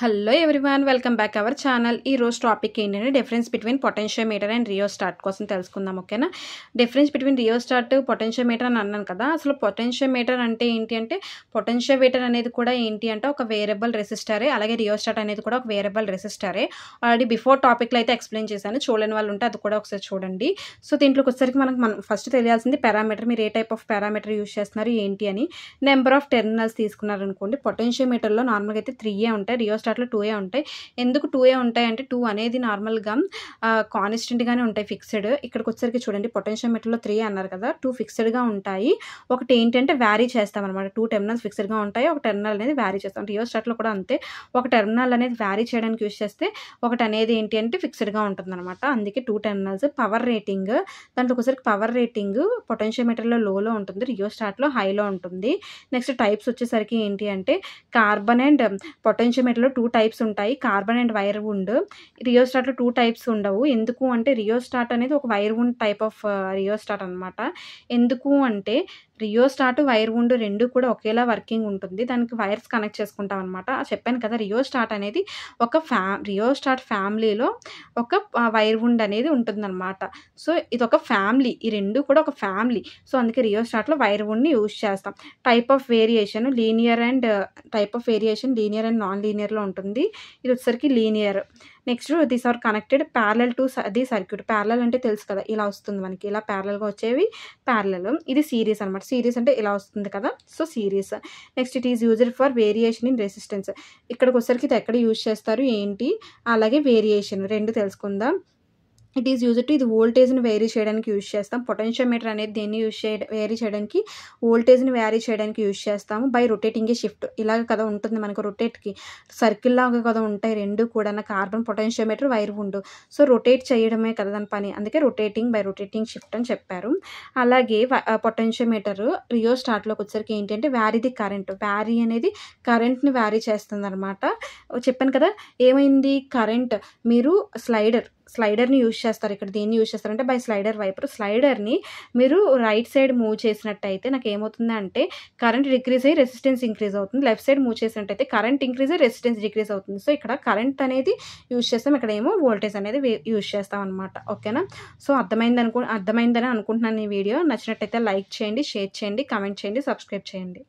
Hello everyone, welcome back our channel. ఈ రోజు topic ఏంటంటే difference between potentiometer and rheostat కోసం తెలుసుకుందాం. ఓకేనా? డిఫరెన్స్ బిట్వీన్ రియోస్టాట్ పొటెన్షియోమీటర్ అని అన్నాను కదా. అసలు పొటెన్షియోమీటర్ అంటే ఏంటి అంటే, పొటెన్షియోమీటర్ అనేది కూడా ఏంటి అంటే ఒక వేరియబుల్ రెసిస్టరే, అలాగే రియోస్టాట్ అనేది కూడా ఒక వేరియబుల్ రెసిస్టరే. ఆల్రెడీ బిఫోర్ టాపిక్లో అయితే ఎక్స్ప్లెయిన్ చేశాను. చూడని వాళ్ళు ఉంటే అది కూడా ఒకసారి చూడండి. సో దీంట్లోకి వచ్చేసరికి మనం ఫస్ట్ తెలియాల్సింది పారామీటర్. మీరు ఏ టైప్ ఆఫ్ పారామీటర్ యూజ్ చేస్తున్నారు ఏంటి అని. నెంబర్ ఆఫ్ టెర్మినల్స్ తీసుకున్నారనుకోండి, పొటెన్షియోమీటర్లో నార్మల్గా అయితే 3 ఉంటాయి, రియోస్టాట్లో 2 ఉంటాయి. ఎందుకు 2 ఉంటాయి అంటే 2 అనేది నార్మల్గా కాన్స్టెంట్గానే ఉంటాయి, ఫిక్స్డ్. ఇక్కడికి వచ్చేసరికి చూడండి, పొటెన్షియోమీటర్లో 3 అన్నారు కదా, 2 ఫిక్స్డ్గా ఉంటాయి. ఒకటి ఏంటంటే వ్యారీ చేస్తాం అనమాట. 2 టెర్మినల్స్ ఫిక్స్డ్గా ఉంటాయి, ఒక టెర్మినల్ అనేది వ్యారీ చేస్తాం. రియోస్టాట్లో కూడా అంతే, ఒక టెర్మినల్ అనేది వ్యారీ చేయడానికి యూజ్ చేస్తే ఒకటి అనేది ఏంటి అంటే ఫిక్స్డ్గా ఉంటుంది అనమాట. అందుకే 2 టెర్మినల్స్. పవర్ రేటింగ్, దాంట్లో ఒకసారికి పవర్ రేటింగ్ పొటెన్షియోమీటర్లో లోలో ఉంటుంది, రియోస్టాట్లో హైలో ఉంటుంది. నెక్స్ట్ టైప్స్ వచ్చేసరికి ఏంటి అంటే కార్బన్ అండ్ పొటెన్షియోమీటర్లో 2 టైప్స్ ఉంటాయి, కార్బన్ అండ్ వైర్ వుండ్. రియోస్టాట్లో 2 టైప్స్ ఉండవు. ఎందుకు అంటే రియోస్టాట్ అనేది ఒక wire wound type of rheostat అనమాట. ఎందుకు అంటే రియోస్టాట్ వైర్ వుండ్ రెండు కూడా ఒకేలా వర్కింగ్ ఉంటుంది, దానికి వైర్స్ కనెక్ట్ చేసుకుంటాం అనమాట. చెప్పాను కదా, రియోస్టాట్ అనేది ఒక రియోస్టాట్ ఫ్యామిలీలో ఒక వైర్ వుండ్ అనేది ఉంటుందన్నమాట. సో ఇది ఒక ఫ్యామిలీ, ఈ రెండు కూడా ఒక ఫ్యామిలీ. సో అందుకే రియోస్టాట్లో వైర్ వుండ్ని యూజ్ చేస్తాం. Type of variation linear and linear and non లీనియర్లో ఉంటుంది. ఇది వచ్చేసరికి linear. Next these are connected parallel to the circuit. Parallel అంటే తెలుసు కదా, ఇలా వస్తుంది మనకి, ఇలా ప్యారలల్గా వచ్చేవి ప్యారలల్. ఇది సిరీస్ అనమాట. సిరీస్ అంటే ఇలా వస్తుంది కదా, so series. Next it is used for variation in resistance. ఇక్కడికి వచ్చేసరికి ఇది ఎక్కడ యూజ్ చేస్తారు ఏంటి, అలాగే వేరియేషన్ రెండు తెలుసుకుందాం. ఇట్ ఈస్ యూజ్డ్ టు, ఇది వోల్టేజ్ని వేరీ చేయడానికి యూజ్ చేస్తాం. పొటెన్షియోమీటర్ అనేది దేన్ని వేరీ చేయడానికి, వోల్టేజ్ని వేరీ చేయడానికి యూజ్ చేస్తాము. By rotating A shift. ఇలాగ కదా ఉంటుంది మనకు, రొటేట్కి సర్కిల్ లాగా కదా ఉంటాయి రెండు కూడా, carbon potentiometer wire wound. So rotate చేయడమే కదా దాని పని, అందుకే బై రొటేటింగ్ షిఫ్ట్ అని చెప్పారు. అలాగే పొటెన్షియోమీటర్ రియోస్టాట్లోకి వచ్చేసరికి ఏంటంటే వ్యారీ ది కరెంట్. వ్యారీ అనేది కరెంట్ని వ్యారీ చేస్తుంది అనమాట. చెప్పాను కదా, ఏమైంది కరెంట్, మీరు స్లైడర్ని యూజ్ చేస్తారు. ఇక్కడ దేన్ని యూజ్ చేస్తారంటే బై స్లైడర్ వైపర్. స్లైడర్ని మీరు రైట్ సైడ్ మూవ్ చేసినట్టయితే నాకు ఏమవుతుంది అంటే కరెంట్ డిక్రీజ్ అయ్యి రెసిస్టెన్స్ ఇంక్రీజ్ అవుతుంది. లెఫ్ట్ సైడ్ మూవ్ చేసినట్టయితే కరెంట్ ఇంక్రీజ్ అయ్యి రెసిస్టెన్స్ డిక్రీజ్ అవుతుంది. సో ఇక్కడ కరెంట్ అనేది యూజ్ చేస్తాం, ఇక్కడ ఏమో వోల్టేజ్ అనేది యూజ్ చేస్తాం అనమాట. ఓకేనా? సో అర్థమైందని అనుకుంటున్నాను. ఈ వీడియో నచ్చినట్టయితే లైక్ చేయండి, షేర్ చేయండి, కామెంట్ చేయండి, సబ్స్క్రైబ్ చేయండి.